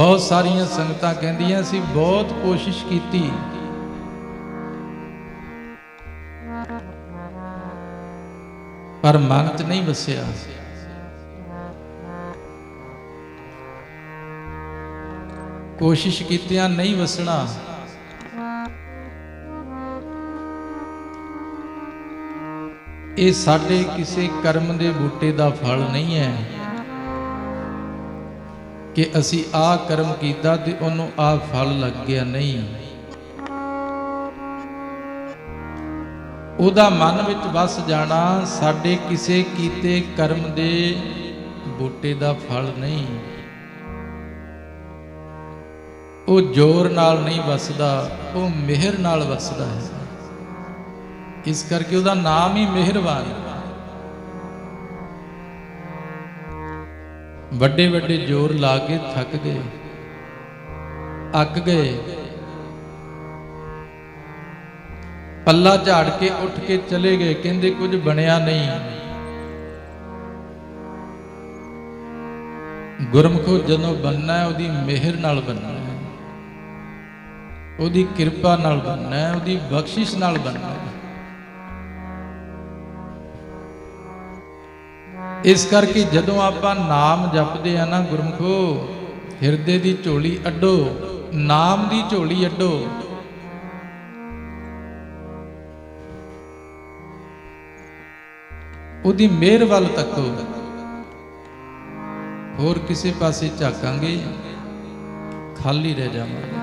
बहुत सारिया संगतां कहंदियां सी बहुत कोशिश की पर मन च नहीं वसिया। कोशिश कीतियां नहीं वसना। ये साडे किसी कर्म दे बूटे दा फल नहीं है कि असी आ कर्म कीता ते उन्हों आ फल लग गया। नहीं, उहदा मन विच वस जाना साडे किसे कीते कर्म दे बूटे दा फल नहीं। वो जोर नाल नहीं वसदा, वो मेहर नाल वसदा है। इस करके उहदा नाम ही मेहरबान। ਵੱਡੇ ਵੱਡੇ जोर ला के थक गए, अक गए, पल्ला झाड़ के उठ के चले गए, कहते कुछ बनया नहीं। गुरमुखो जदों बनना है उहदी मेहर नाल बनना है, उहदी किरपा नाल बनना है, उहदी बख्शिश नाल बनना है। इस करके जदों आपां नाम जपदे आ ना गुरमुखो, हिरदे दी झोली अड्डो, नाम दी झोली अड्डो। उहदी मेहर वल तको, होर किसी पासे झाकांगे खाली रह जावांगे।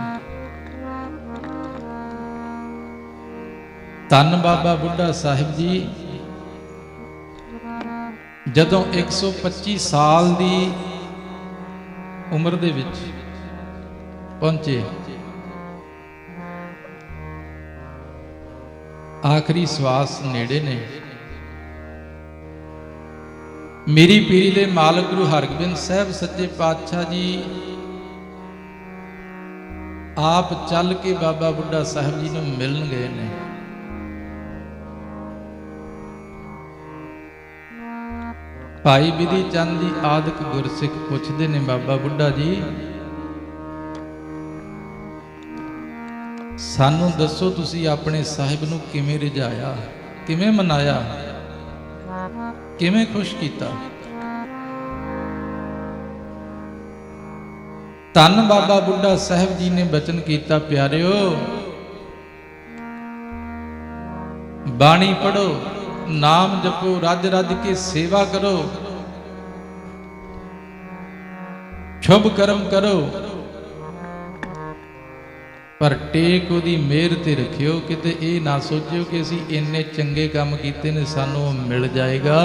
धन बाबा बुढ़ा साहिब जी जदों 125 साल दी उम्र दे विच पहुंचे, आखिरी श्वास नेड़े ने, मेरी पीरी दे मालक गुरु हरगोबिंद साहब सच्चे पातशाह जी आप चल के बाबा बुढ़ा साहब जी नूं मिलन गए ने। भाई विधि चंद जी आदक गुरसिख पुछदे ने, बाबा बुढ़ा जी सानू दसो तुसी अपने साहिब नू किवें रिझाया, किवें मनाया, किवें खुश कीता। धन बाबा बुढ़ा साहिब जी ने बचन कीता, प्यारिओ बाणी पढ़ो, नाम जपो, रज रज के सेवा करो, शुभ कर्म करो, पर टेक उहदी मेहर ते रखियो। किते ये ना सोचियो कि असी इन्ने चंगे काम कीते ने सानू मिल जाएगा।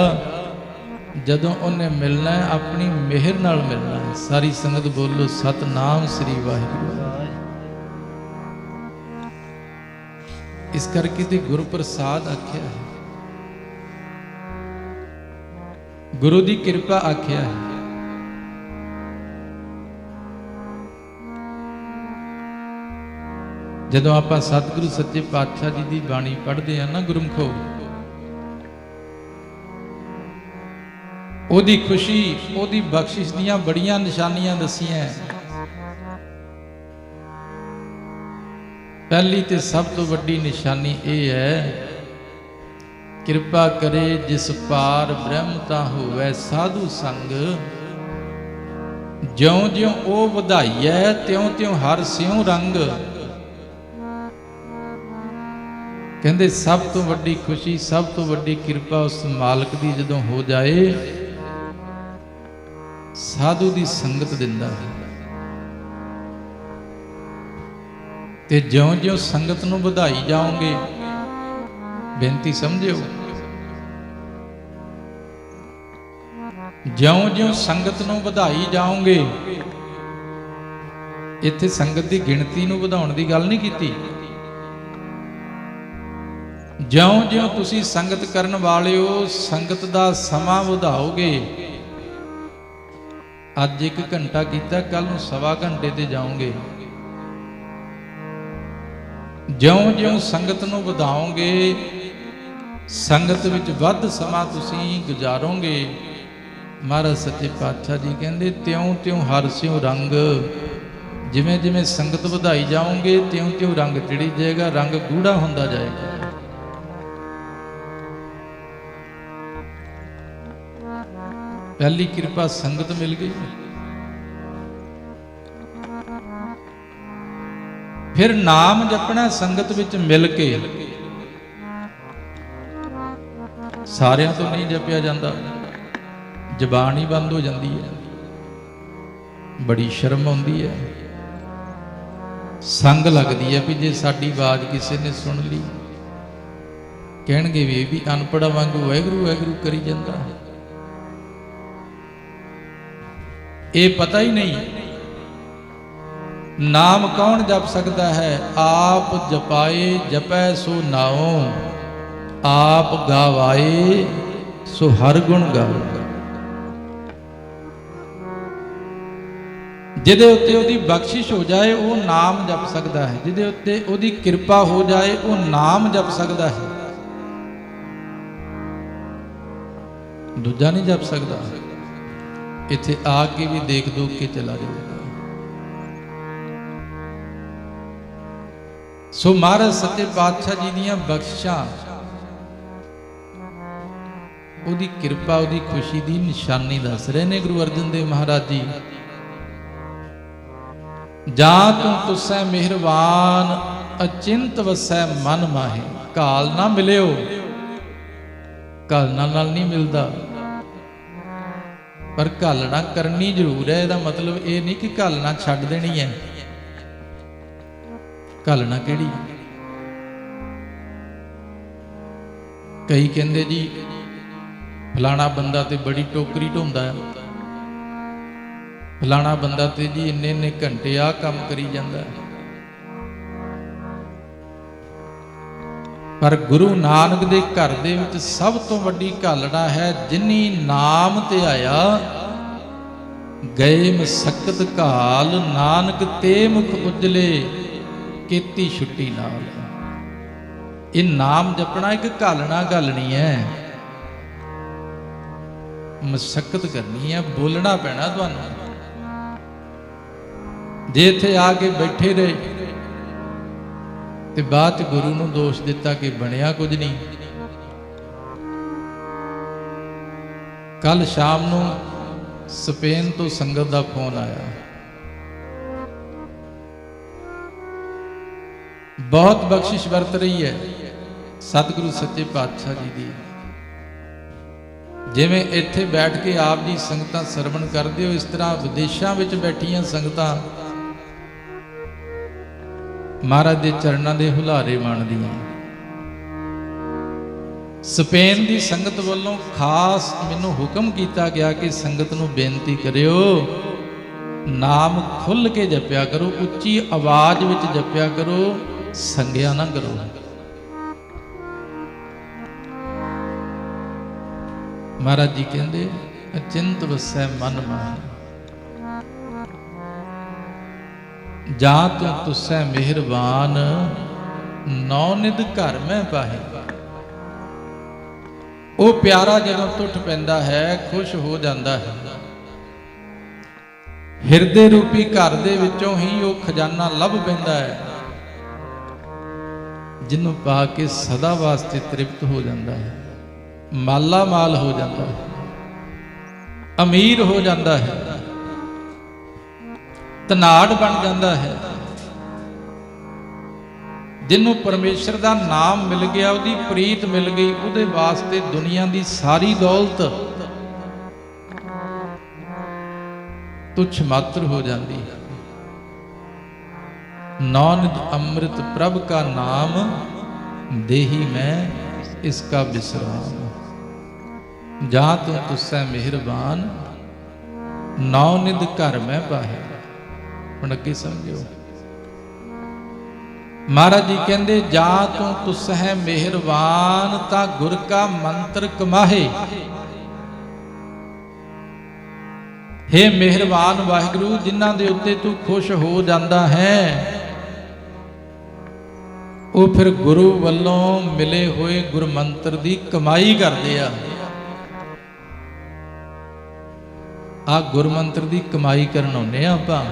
जदों उन्हें मिलना है अपनी मेहर नाल मिलना है। सारी संगत बोलो सतनाम श्री वाहिगुरू। इस करके ते गुरु प्रसाद आख्या है, गुरु की कृपा आख्या है। जदों आपां सतगुरु सच्चे पातशाह जी की बाणी पढ़ते हैं ना गुरमुखो, ओदी खुशी, ओदी बख्शिश दियां बड़ियां निशानियां दसियां। पहली ते सब तो वड्डी निशानी ये है, किरपा करे जिस पार ब्रह्मता होवै साधु संग, ज्यों ज्यों ओ वधाइयै त्यों त्यों हर स्यों रंग। कहंदे सब तो वड्डी खुशी, सब तो वड्डी किरपा उस मालक दी जदों हो जाए, साधु दी संगत दिंदा है। ते ज्यों ज्यों संगत नूं वधाई जाओगे, बेनती समझियो, ज्यों ज्यों संगत नूं वधाई जाओगे, इत्थे संगत की गिणती नूं वधाउण दी गल नहीं कीती। ज्यों ज्यों तुसी संगत करन वाले हो, संगत दा समा वधाओगे। अज 1 घंटा कीता, कल नूं 1.25 घंटे ते जाओगे। ज्यों ज्यों संगत नूं वधाओगे, संगत विच वध समा तुसी गुजारोगे। महाराज सच्चे पातशाह जी कहंदे त्यों त्यों हर स्यों रंग। ਜਿਵੇਂ ਜਿਵੇਂ ਸੰਗਤ ਵਧਾਈ ਜਾਓਗੇ ਤਿਉਂ ਤਿਉਂ ਰੰਗ ਚੜੀ ਜਾਏਗਾ, ਰੰਗ ਗੂੜਾ ਹੁੰਦਾ ਜਾਏਗਾ। ਪਹਿਲੀ ਕਿਰਪਾ ਸੰਗਤ ਮਿਲ ਗਈ, ਫਿਰ ਨਾਮ ਜਪਣਾ ਸੰਗਤ ਵਿੱਚ ਮਿਲ ਕੇ। ਸਾਰਿਆਂ ਤੋਂ ਨਹੀਂ ਜਪਿਆ ਜਾਂਦਾ, ਜ਼ਬਾਨ ਹੀ ਬੰਦ ਹੋ ਜਾਂਦੀ ਹੈ, ਬੜੀ ਸ਼ਰਮ ਆਉਂਦੀ ਹੈ, ਸੰਗ ਲੱਗਦੀ ਹੈ ਵੀ ਜੇ ਸਾਡੀ ਆਵਾਜ਼ ਕਿਸੇ ਨੇ ਸੁਣ ਲਈ ਕਹਿਣਗੇ ਵੀ ਇਹ ਵੀ ਅਨਪੜ੍ਹਾਂ ਵਾਂਗੂ ਵਾਹਿਗੁਰੂ ਵਾਹਿਗੁਰੂ ਕਰੀ ਜਾਂਦਾ। ਇਹ ਪਤਾ ਹੀ ਨਹੀਂ ਨਾਮ ਕੌਣ ਜਪ ਸਕਦਾ ਹੈ। ਆਪ ਜਪਾਏ ਜਪੈ ਸੋ ਨਾਉ, ਆਪ ਗਾਵਾਏ ਸੋ ਹਰ ਗੁਣ ਗਾਓ। ਜਿਹਦੇ ਉੱਤੇ ਉਹਦੀ ਬਖਸ਼ਿਸ਼ ਹੋ ਜਾਏ ਉਹ ਨਾਮ ਜਪ ਸਕਦਾ ਹੈ, ਜਿਹਦੇ ਉੱਤੇ ਉਹਦੀ ਕਿਰਪਾ ਹੋ ਜਾਏ ਉਹ ਨਾਮ ਜਪ ਸਕਦਾ ਹੈ, ਦੂਜਾ ਨਹੀਂ ਜਪ ਸਕਦਾ। ਇੱਥੇ ਆ ਕੇ ਵੀ ਦੇਖ ਦੂਖ ਕੇ ਚਲਾ ਜਾਏਗਾ। ਸੋ ਮਹਾਰਾਜ ਸੱਚੇ ਪਾਤਸ਼ਾਹ ਜੀ ਦੀਆਂ ਬਖਸ਼ਿਸ਼ਾਂ, ਉਹਦੀ ਕਿਰਪਾ, ਉਹਦੀ ਖੁਸ਼ੀ ਦੀ ਨਿਸ਼ਾਨੀ ਦੱਸ ਰਹੇ ਨੇ ਗੁਰੂ ਅਰਜਨ ਦੇਵ ਮਹਾਰਾਜ ਜੀ। ਜਾਂ ਤੂੰ ਤੁਸੈ ਮਿਹਰਬਾਨ ਅਚਿੰਤ ਵਸੈ ਮਨ ਮਾਹੇ। ਘਾਲ ਨਾ ਮਿਲਿਓ, ਘਾਲਣਾ ਨਾਲ ਨਹੀਂ ਮਿਲਦਾ, ਪਰ ਘਾਲਣਾ ਕਰਨੀ ਜ਼ਰੂਰ ਹੈ। ਇਹਦਾ ਮਤਲਬ ਇਹ ਨਹੀਂ ਕਿ ਘਾਲਣਾ ਛੱਡ ਦੇਣੀ ਹੈ। ਘਾਲਣਾ ਕਿਹੜੀ? ਕਈ ਕਹਿੰਦੇ ਜੀ ਫਲਾਣਾ ਬੰਦਾ ਤੇ ਬੜੀ ਟੋਕਰੀ ਢੋਂਦਾ ਹੈ, ਫਲਾਣਾ ਬੰਦਾ ਤੇ ਜੀ ਇੰਨੇ ਇੰਨੇ ਘੰਟੇ ਆਹ ਕੰਮ ਕਰੀ ਜਾਂਦਾ ਹੈ। ਪਰ ਗੁਰੂ ਨਾਨਕ ਦੇ ਘਰ ਦੇ ਵਿੱਚ ਸਭ ਤੋਂ ਵੱਡੀ ਘਾਲਣਾ ਹੈ, ਜਿਨੀ ਨਾਮ ਧਿਆਇਆ ਗਏ ਮਸਕਤ ਘਾਲ, ਨਾਨਕ ਤੇ ਮੁਖ ਉਜਲੇ ਕੀਤੀ ਛੁੱਟੀ ਨਾਲ। ਇਹ ਨਾਮ ਜਪਣਾ ਇੱਕ ਘਾਲਣਾ ਘਾਲਣੀ ਹੈ, ਮਸਕਤ ਕਰਨੀ ਹੈ, ਬੋਲਣਾ ਪੈਣਾ ਤੁਹਾਨੂੰ। ਜੇ ਇੱਥੇ ਆ ਕੇ ਬੈਠੇ ਰਹੇ ਤੇ ਬਾਅਦ ਚ ਗੁਰੂ ਨੂੰ ਦੋਸ਼ ਦਿੱਤਾ ਕਿ ਬਣਿਆ ਕੁਝ ਨਹੀਂ। ਕੱਲ ਸ਼ਾਮ ਨੂੰ ਸਪੇਨ ਤੋਂ ਸੰਗਤ ਦਾ ਫੋਨ ਆਇਆ, ਬਹੁਤ ਬਖਸ਼ਿਸ਼ ਵਰਤ ਰਹੀ ਹੈ ਸਤਿਗੁਰੂ ਸੱਚੇ ਪਾਤਸ਼ਾਹ ਜੀ ਦੀ। ਜਿਵੇਂ ਇੱਥੇ ਬੈਠ ਕੇ ਆਪ ਜੀ ਸੰਗਤਾਂ ਸਰਵਣ ਕਰਦੇ ਹੋ, ਇਸ ਤਰ੍ਹਾਂ ਵਿਦੇਸ਼ਾਂ ਵਿੱਚ ਬੈਠੀਆਂ ਸੰਗਤਾਂ ਮਹਾਰਾਜ ਦੇ ਚਰਨਾਂ ਦੇ ਹੁਲਾਰੇ ਮਾਣਦੀਆਂ। ਸਪੇਨ ਦੀ ਸੰਗਤ ਵੱਲੋਂ ਖਾਸ ਮੈਨੂੰ ਹੁਕਮ ਕੀਤਾ ਗਿਆ ਕਿ ਸੰਗਤ ਨੂੰ ਬੇਨਤੀ ਕਰਿਓ, ਨਾਮ ਖੁੱਲ੍ਹ ਕੇ ਜਪਿਆ ਕਰੋ, ਉੱਚੀ ਆਵਾਜ਼ ਵਿੱਚ ਜਪਿਆ ਕਰੋ, ਸੰਗਿਆ ਨਾ ਕਰੋ। ਮਹਾਰਾਜ ਜੀ ਕਹਿੰਦੇ ਅਚਿੰਤ ਵਸੈ ਮਨ ਮਾਹੀ, ਜਾਂ ਤੂੰ ਤੁਸੈ ਮਿਹਰਬਾਨ ਨੌ ਨਿਧ ਘਰ ਮੈਂ ਪਾਹੇ। ਉਹ ਪਿਆਰਾ ਜਦੋਂ ਟੁੱਟ ਪੈਂਦਾ ਹੈ, ਖੁਸ਼ ਹੋ ਜਾਂਦਾ ਹੈ। ਹਿਰਦੇ ਰੂਪੀ ਘਰ ਦੇ ਵਿੱਚੋਂ ਹੀ ਉਹ ਖਜ਼ਾਨਾ ਲੱਭ ਪੈਂਦਾ ਹੈ, ਜਿਹਨੂੰ ਪਾ ਕੇ ਸਦਾ ਵਾਸਤੇ ਤ੍ਰਿਪਤ ਹੋ ਜਾਂਦਾ ਹੈ, ਮਾਲਾ ਮਾਲ ਹੋ ਜਾਂਦਾ ਹੈ, ਅਮੀਰ ਹੋ ਜਾਂਦਾ ਹੈ, ਧਨਾੜ ਬਣ ਜਾਂਦਾ ਹੈ। ਜਿਹਨੂੰ ਪਰਮੇਸ਼ਰ ਦਾ ਨਾਮ ਮਿਲ ਗਿਆ, ਉਹਦੀ ਪ੍ਰੀਤ ਮਿਲ ਗਈ, ਉਹਦੇ ਵਾਸਤੇ ਦੁਨੀਆ ਦੀ ਸਾਰੀ ਦੌਲਤ ਤੁਛ ਮਾਤਰ ਹੋ ਜਾਂਦੀ ਹੈ। ਨੌਨਿਧ ਅੰਮ੍ਰਿਤ ਪ੍ਰਭ ਕਾ ਨਾਮ ਦੇਹੀ ਮੈਂ ਇਸਕਾ ਵਿਸਰਾਮ। ਜਾਂ ਤੂੰ ਤੁਸੈ ਮਿਹਰਬਾਨ ਨੌਨਿਧ ਘਰ ਮੈਂ ਪਾਹੇ। ਹੁਣ ਅੱਗੇ ਸਮਝਿਓ, ਮਹਾਰਾਜ ਜੀ ਕਹਿੰਦੇ ਜਾਂ ਤੂੰ ਤੁਸਹਿ ਮਿਹਰਬਾਨ ਤਾਂ ਗੁਰ ਕਾ ਮੰਤਰ ਕਮਾਹੇ। ਹੇ ਮਿਹਰਬਾਨ ਵਾਹਿਗੁਰੂ, ਜਿਨ੍ਹਾਂ ਦੇ ਉੱਤੇ ਤੂੰ ਖੁਸ਼ ਹੋ ਜਾਂਦਾ ਹੈ, ਉਹ ਫਿਰ ਗੁਰੂ ਵੱਲੋਂ ਮਿਲੇ ਹੋਏ ਗੁਰਮੰਤਰ ਦੀ ਕਮਾਈ ਕਰਦੇ ਆ। ਗੁਰਮੰਤਰ ਦੀ ਕਮਾਈ ਕਰਨ ਆਉਂਦੇ ਆ ਆਪਾਂ।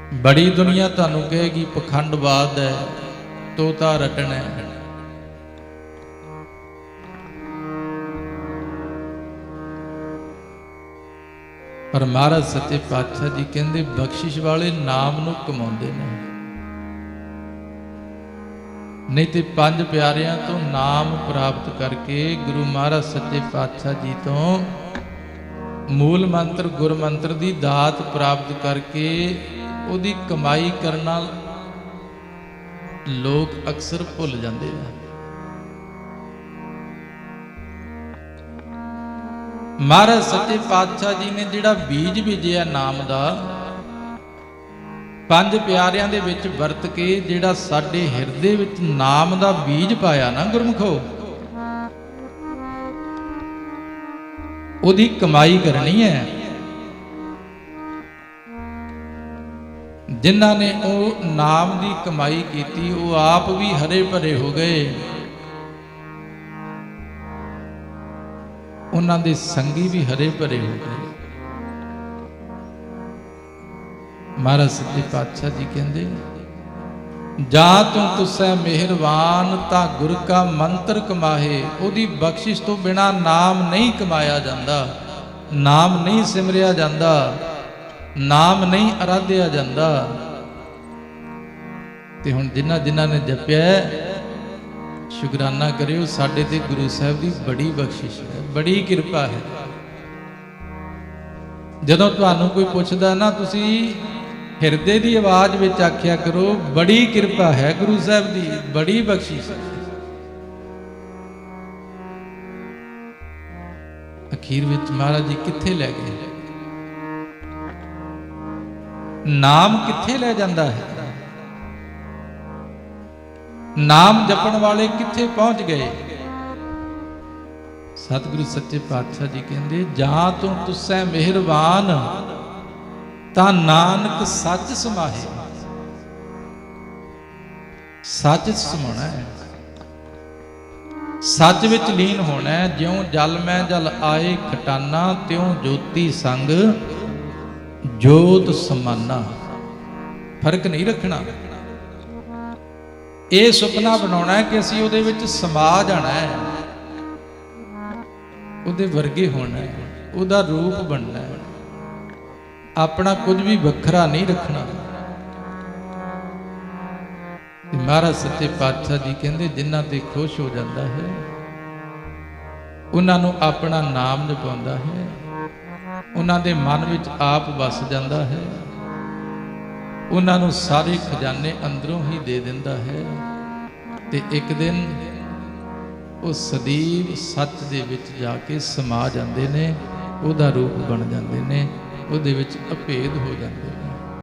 बड़ी दुनिया तुहानू कहेगी पखंडवाद है, तोता रटना है। पर महाराज सच्चे पातशाह जी कहते बख्शिश वाले नाम नू कमाउंदे ने, नहीं तो पंज प्यारियां तो नाम प्राप्त करके गुरु महाराज सच्चे पातशाह जी तो मूल मंत्र गुर मंत्र की दात प्राप्त करके उहदी कमाई करना लोग अक्सर भुल जाते हैं। महाराज सच्चे पातशाह जी ने जिहड़ा बीज बीजिया नाम दा पंज प्यारियां दे विच वरत के जिहड़ा साडे हिरदे विच नाम दा बीज पाया ना गुरमुखो, उहदी कमाई करनी है। जिन्हां ने वो नाम दी कमाई कीती वो आप भी हरे भरे हो गए, उन्हां दे संगी भी हरे भरे हो गए। महाराज सच्चे पातशाह जी कहते जा तू तुसै मेहरबान ता गुर का मंत्र कमाहे। उहदी बख्शिश तो बिना नाम नहीं कमाया जाता, नाम नहीं सिमरिया जाता, नाम नहीं आराध्या जाता। ते हुण जिन्हां जिन्हां ने जपिया शुकराना करियो, साडे ते गुरु साहिब की बड़ी बख्शिश है, बड़ी किरपा है। जदों तुहानूं कोई पुछदा ना तुसी हिरदे की आवाज विच आख्या करो बड़ी किरपा है गुरु साहब की, बड़ी बख्शिश है। अखीर विच महाराज जी कित्थे लै गए, नाम कित्थे लै जांदा है, नाम जपण वाले कित्थे पहुंच गए। सतगुरु सच्चे पातशाह जी कहंदे जां तू तुसै मेहरबान ता नानक सच समाहे। सच समाना है, सच विच लीन होना है। ज्यों जल मैं जल आए खटाना, त्यों ज्योति संग जोत समाना। फर्क नहीं रखना। ये सुपना बनाना है कि असीं उहदे विच समा जाना है, उहदे वर्गे होना है, उहदा रूप बनना है, अपना कुछ भी वखरा नहीं रखना। महाराज सच्चे पातशाह जी कहते जिन्हां ते खुश हो जाता है उन्हां नूं अपना नाम जपाउंदा है, उन्हां दे मन विच आप वस जाता है, उन्हां नूं सारे खजाने अंदरों ही दे दिंदा है। ते एक दिन वो सदैव सच दे विच जाके समा जाते ने, उहदा रूप बन जाते ने, ਉਹਦੇ ਵਿੱਚ ਅਭੇਦ ਹੋ ਜਾਂਦੇ ਨੇ।